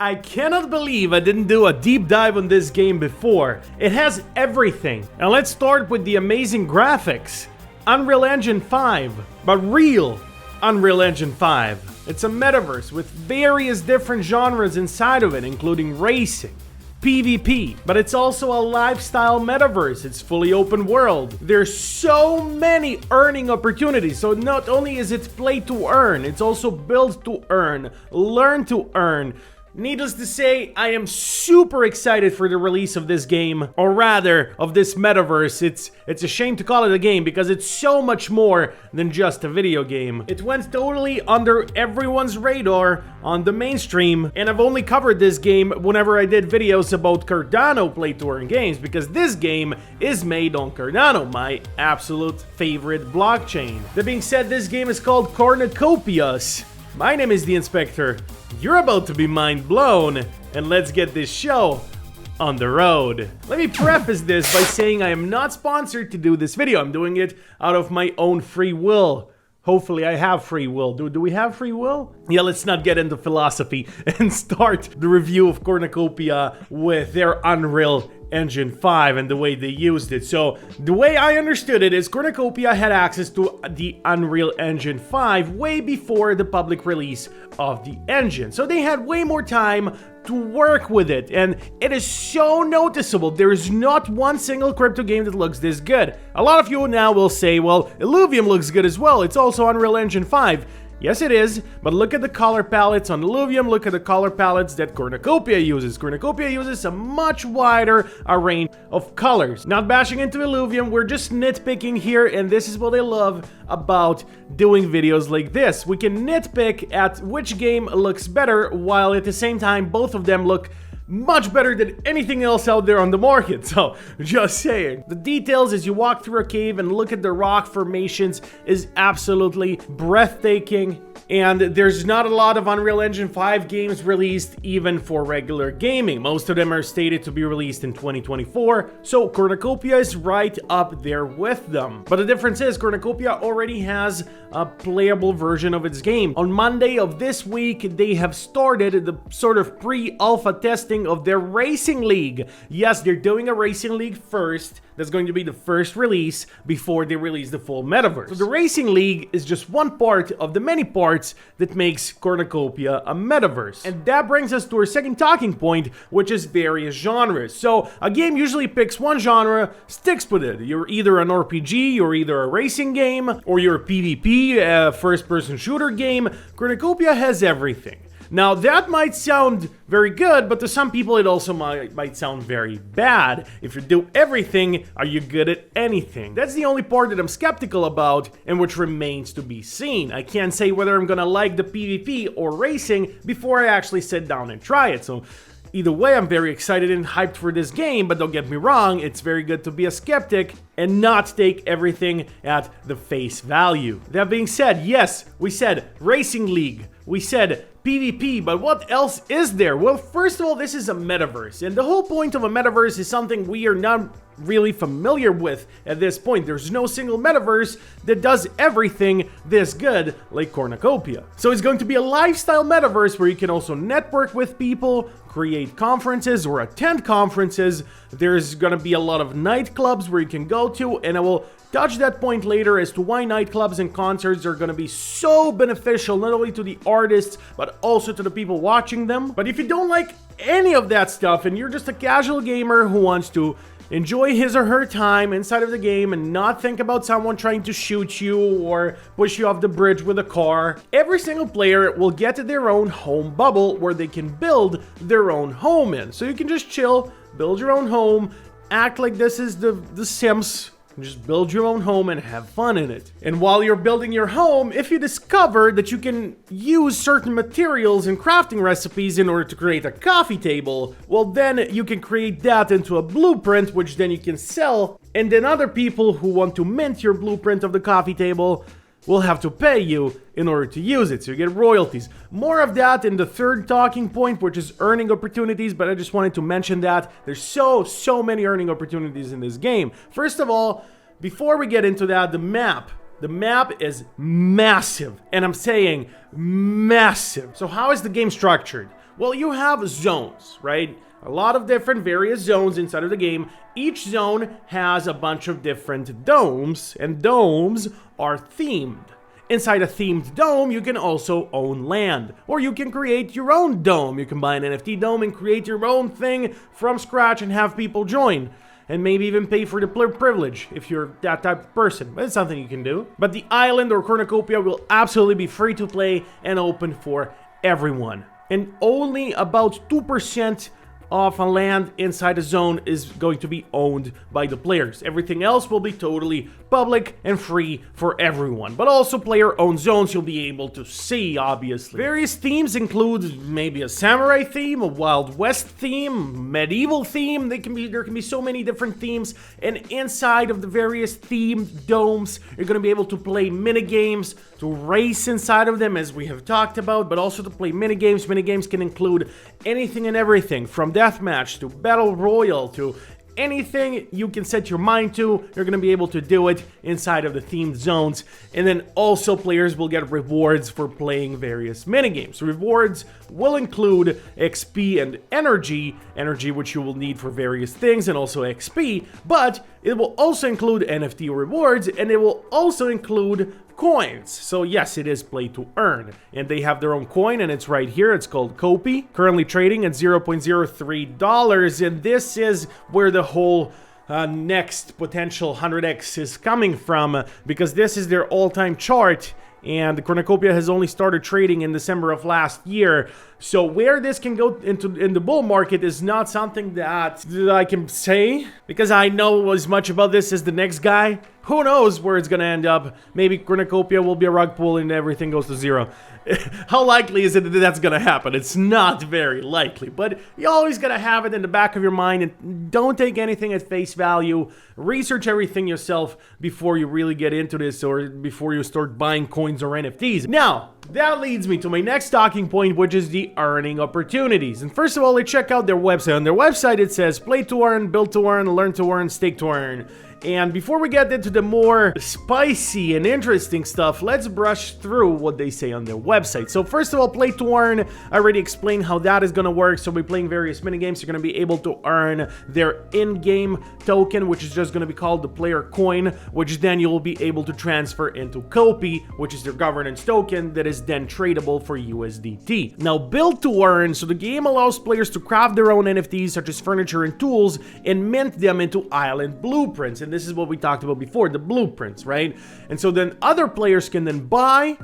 I cannot believe I didn't do a deep dive on this game before. It has everything. And let's start with the amazing graphics. Unreal Engine 5, but real Unreal Engine 5. It's a metaverse with various different genres inside of it, including racing, PvP, but it's also a lifestyle metaverse. It's fully open world. There's so many earning opportunities. So not only is it play to earn, it's also build to earn, learn to earn. Needless to say, I am super excited for the release of this game, or rather, of this metaverse. It's a shame to call it a game because it's so much more than just a video game. It went totally under everyone's radar on the mainstream, and I've only covered this game whenever I did videos about Cardano play-to-earn games, because this game is made on Cardano, my absolute favorite blockchain. That being said, this game is called Cornucopias. My name is the Inspector. You're about to be mind blown, and let's get this show on the road. Let me preface this by saying I am not sponsored to do this video. I'm doing it out of my own free will. Hopefully I have free will. Do we have free will? Yeah, let's not get into philosophy and start the review of Cornucopia with their Unreal Engine 5 and the way they used it. So the way I understood it is Cornucopia had access to the Unreal Engine 5 way before the public release of the engine. So they had way more time to work with it, and it is so noticeable. There is not one single crypto game that looks this good. A lot of you now will say, well, Illuvium looks good as well. It's also Unreal Engine 5. Yes, it is, but look at the color palettes on Illuvium, look at the color palettes that Cornucopia uses. Cornucopia uses a much wider array of colors. Not bashing into Illuvium, we're just nitpicking here, and this is what I love about doing videos like this. We can nitpick at which game looks better, while at the same time both of them look much better than anything else out there on the market. So, just saying. The details as you walk through a cave and look at the rock formations is absolutely breathtaking. And there's not a lot of Unreal Engine 5 games released even for regular gaming. Most of them are stated to be released in 2024, so Cornucopia is right up there with them. But the difference is Cornucopia already has a playable version of its game. On Monday of this week, they have started the sort of pre-alpha testing of their racing league. Yes, they're doing a racing league first. That's going to be the first release before they release the full metaverse. So the Racing League is just one part of the many parts that makes Cornucopia a metaverse. And that brings us to our second talking point, which is various genres. So a game usually picks one genre, sticks with it. You're either an RPG, you're either a racing game, or you're a PvP, first-person shooter game. Cornucopia has everything. Now, that might sound very good, but to some people it also might sound very bad. If you do everything, are you good at anything? That's the only part that I'm skeptical about, and which remains to be seen. I can't say whether I'm gonna like the PvP or racing before I actually sit down and try it. So either way, I'm very excited and hyped for this game, but don't get me wrong, it's very good to be a skeptic and not take everything at the face value. That being said, yes, we said Racing League, we said PvP, but what else is there? Well, first of all, this is a metaverse, and the whole point of a metaverse is something we are not really familiar with at this point. There's no single metaverse that does everything this good like Cornucopia. So it's going to be a lifestyle metaverse where you can also network with people, create conferences or attend conferences. There's gonna be a lot of nightclubs where you can go to, and I will touch that point later as to why nightclubs and concerts are gonna be so beneficial not only to the artists but also to the people watching them. But if you don't like any of that stuff and you're just a casual gamer who wants to enjoy his or her time inside of the game and not think about someone trying to shoot you or push you off the bridge with a car, every single player will get their own home bubble where they can build their own home in. So you can just chill, build your own home, act like this is the Sims. Just build your own home and have fun in it. And while you're building your home, if you discover that you can use certain materials and crafting recipes in order to create a coffee table, well then you can create that into a blueprint, which then you can sell, and then other people who want to mint your blueprint of the coffee table will have to pay you in order to use it, so you get royalties. More of that in the third talking point, which is earning opportunities, but I just wanted to mention that there's so many earning opportunities in this game. First of all, before we get into that, the map is massive, and I'm saying massive. So how is the game structured? Well, you have zones, right? A lot of different various zones inside of the game. Each zone has a bunch of different domes, and domes are themed. Inside a themed dome, you can also own land, or you can create your own dome. You can buy an NFT dome and create your own thing from scratch and have people join. And maybe even pay for the privilege if you're that type of person. But it's something you can do. But the island or cornucopia will absolutely be free to play and open for everyone. And only about 2% of a land inside a zone is going to be owned by the players. Everything else will be totally public and free for everyone. But also player-owned zones you'll be able to see, obviously. Various themes include maybe a samurai theme, a Wild West theme, medieval theme. There can be so many different themes. And inside of the various themed domes, you're going to be able to play minigames, to race inside of them, as we have talked about, but also to play minigames. Minigames can include anything and everything, from deathmatch to battle royale to anything you can set your mind to. You're going to be able to do it inside of the themed zones. And then also players will get rewards for playing various minigames. Rewards will include XP and energy which you will need for various things, and also XP, but it will also include NFT rewards, and it will also include coins. So yes, it is play to earn, and they have their own coin, and it's right here. It's called Copy, currently trading at $0.03, and this is where the whole next potential 100x is coming from, because this is their all-time chart. And the Cornucopia has only started trading in December of last year. So where this can go in the bull market is not something that I can say, because I know as much about this as the next guy. Who knows where it's gonna end up? Maybe Cornucopia will be a rug pull and everything goes to zero. How likely is it that that's gonna happen? It's not very likely, but you always gotta have it in the back of your mind, and don't take anything at face value. Research everything yourself before you really get into this, or before you start buying coins or NFTs. Now, that leads me to my next talking point, which is the earning opportunities. And first of all, let's check out their website. On their website, it says play to earn, build to earn, learn to earn, stake to earn. And before we get into the more spicy and interesting stuff, let's brush through what they say on their website. So first of all, play to earn. I already explained how that is going to work. So by playing various minigames, you're going to be able to earn their in-game token, which is just going to be called the player coin, which then you'll be able to transfer into Copy, which is their governance token that is then tradable for USDT. Now, build to earn. So the game allows players to craft their own NFTs, such as furniture and tools, and mint them into island blueprints. And this is what we talked about before, the blueprints, right? And so then other players can then buy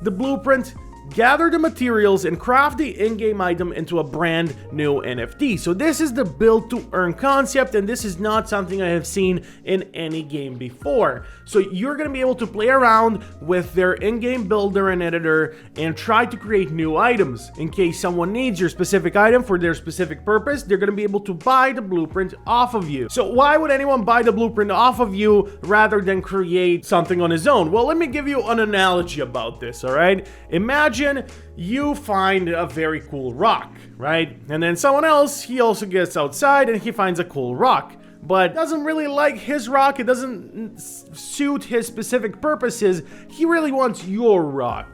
the blueprint, gather the materials, and craft the in-game item into a brand new NFT. So this is the build to earn concept, and this is not something I have seen in any game before. So you're going to be able to play around with their in-game builder and editor and try to create new items. In case someone needs your specific item for their specific purpose, they're going to be able to buy the blueprint off of you. So why would anyone buy the blueprint off of you rather than create something on his own? Well, let me give you an analogy about this, all right? Imagine you find a very cool rock, right? And then someone else, he also gets outside and he finds a cool rock, but doesn't really like his rock. It doesn't suit his specific purposes. He really wants your rock.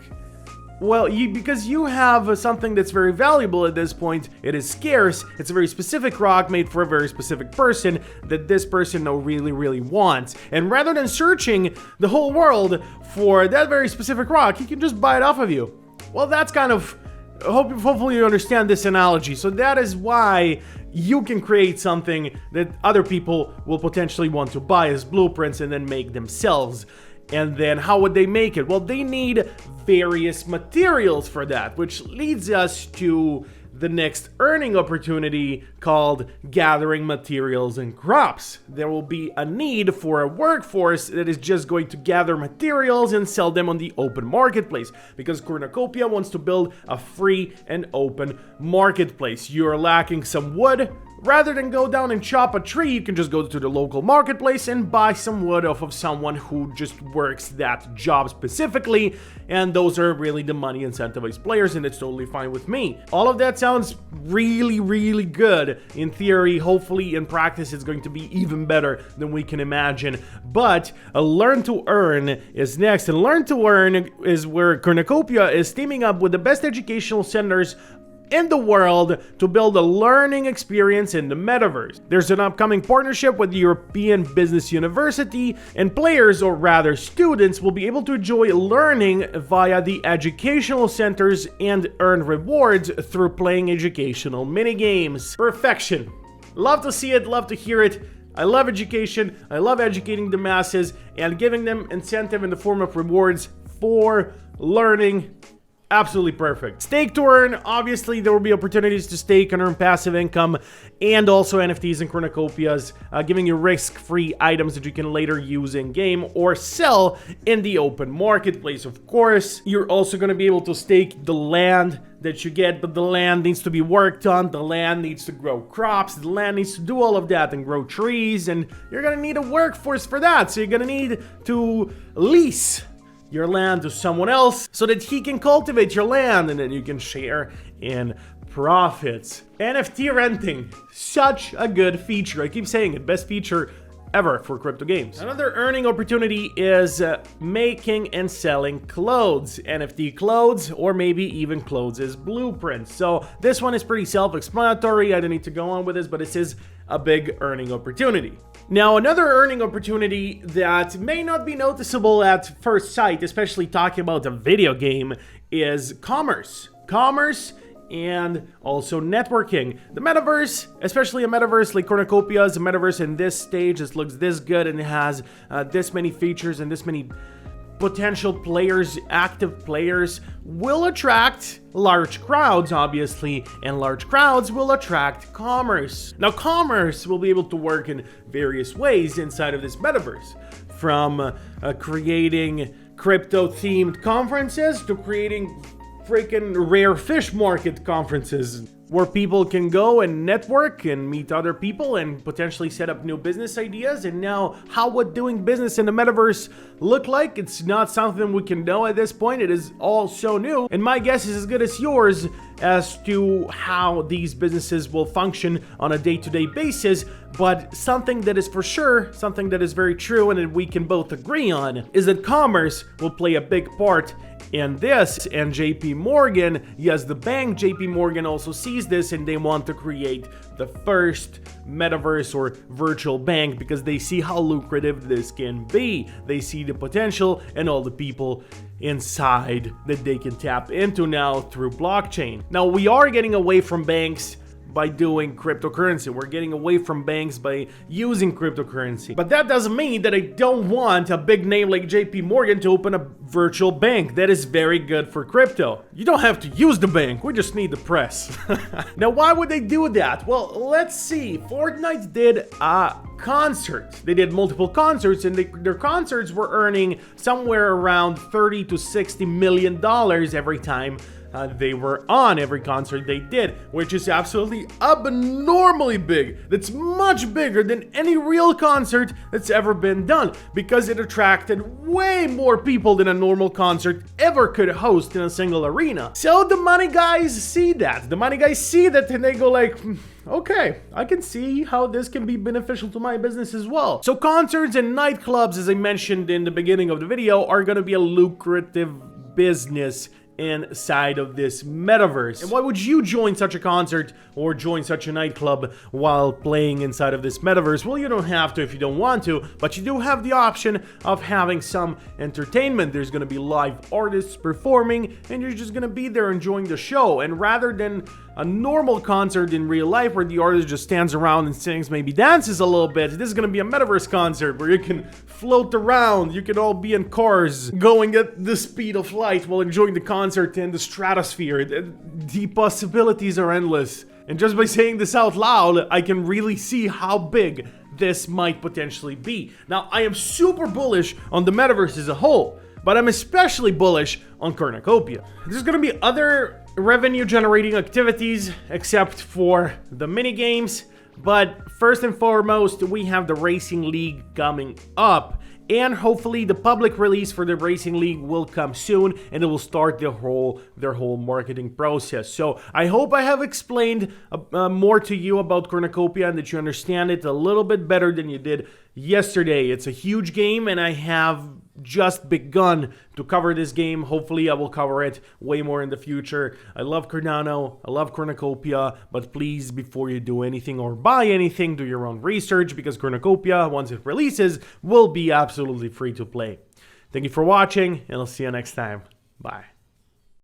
Well, because you have something that's very valuable at this point, it is scarce, it's a very specific rock made for a very specific person that this person really wants. And rather than searching the whole world for that very specific rock, he can just buy it off of you. Well, that's kind of, hopefully you understand this analogy. So that is why you can create something that other people will potentially want to buy as blueprints and then make themselves. And then how would they make it? Well, they need various materials for that, which leads us to the next earning opportunity called gathering materials and crops. There will be a need for a workforce that is just going to gather materials and sell them on the open marketplace, because Cornucopia wants to build a free and open marketplace. You're lacking some wood. Rather than go down and chop a tree, you can just go to the local marketplace and buy some wood off of someone who just works that job specifically, and those are really the money incentivized players, and it's totally fine with me. All of that sounds really good in theory. Hopefully in practice it's going to be even better than we can imagine. But Learn to Earn is next, and Learn to Earn is where Cornucopia is teaming up with the best educational centers in the world to build a learning experience in the metaverse. There's an upcoming partnership with the European Business University, and players, or rather students, will be able to enjoy learning via the educational centers and earn rewards through playing educational minigames. Perfection. Love to see it, love to hear it. I love education, I love educating the masses and giving them incentive in the form of rewards for learning. Absolutely perfect. Stake to earn, obviously there will be opportunities to stake and earn passive income, and also NFTs and Cornucopias, giving you risk-free items that you can later use in-game or sell in the open marketplace. Of course, you're also going to be able to stake the land that you get, but the land needs to be worked on, the land needs to grow crops, the land needs to do all of that and grow trees, and you're going to need a workforce for that, so you're going to need to lease your land to someone else so that he can cultivate your land and then you can share in profits. NFT renting, such a good feature. I keep saying it, best feature ever for crypto games. Another earning opportunity is making and selling clothes, NFT clothes, or maybe even clothes as blueprints. So this one is pretty self-explanatory. I don't need to go on with this, but this is a big earning opportunity. Now, another earning opportunity that may not be noticeable at first sight, especially talking about a video game, is commerce. Commerce and also networking. The metaverse, especially a metaverse like Cornucopias, a metaverse in this stage, this looks this good and it has this many features and this many potential players, active players, will attract large crowds, obviously, and large crowds will attract commerce. Now, commerce will be able to work in various ways inside of this metaverse, from creating crypto-themed conferences to creating freaking rare fish market conferences where people can go and network and meet other people and potentially set up new business ideas. And now, how would doing business in the metaverse look like? It's not something we can know at this point. It is all so new, and my guess is as good as yours as to how these businesses will function on a day-to-day basis. But something that is for sure, something that is very true and that we can both agree on, is that commerce will play a big part in this. And JP Morgan, yes, the bank JP Morgan also sees this, and they want to create the first metaverse or virtual bank because they see how lucrative this can be. They see the potential and all the people inside that they can tap into now through blockchain. Now, we are getting away from banks by doing cryptocurrency. We're getting away from banks by using cryptocurrency. But that doesn't mean that I don't want a big name like JP Morgan to open a virtual bank. That is very good for crypto. You don't have to use the bank, we just need the press. Now, why would they do that? Well, let's see. Fortnite did a concert. They did multiple concerts, and their concerts were earning somewhere around $30 to $60 million every time they were on, every concert they did, which is absolutely abnormally big. That's much bigger than any real concert that's ever been done, because it attracted way more people than a normal concert ever could host in a single arena. So the money guys see that. The money guys see that and they go like, okay, I can see how this can be beneficial to my business as well. So concerts and nightclubs, as I mentioned in the beginning of the video, are gonna be a lucrative business inside of this metaverse. And why would you join such a concert or join such a nightclub while playing inside of this metaverse? Well, you don't have to if you don't want to, but you do have the option of having some entertainment. There's gonna be live artists performing, and you're just gonna be there enjoying the show. And rather than a normal concert in real life where the artist just stands around and sings, maybe dances a little bit, this is gonna be a metaverse concert where you can float around, you can all be in cars going at the speed of light while enjoying the concert in the stratosphere. The possibilities are endless. And just by saying this out loud, I can really see how big this might potentially be. Now, I am super bullish on the metaverse as a whole, but I'm especially bullish on Cornucopia. There's gonna be other revenue generating activities except for the mini games, but first and foremost, we have the Racing League coming up, and hopefully the public release for the Racing League will come soon, and it will start their whole marketing process. So I hope I have explained more to you about Cornucopia and that you understand it a little bit better than you did yesterday. It's a huge game, and I have just begun to cover this game. Hopefully I will cover it way more in the future. I love Cardano, I love Cornucopia, but please, before you do anything or buy anything, do your own research, because Cornucopia, once it releases, will be absolutely free to play. Thank you for watching, and I'll see you next time. Bye.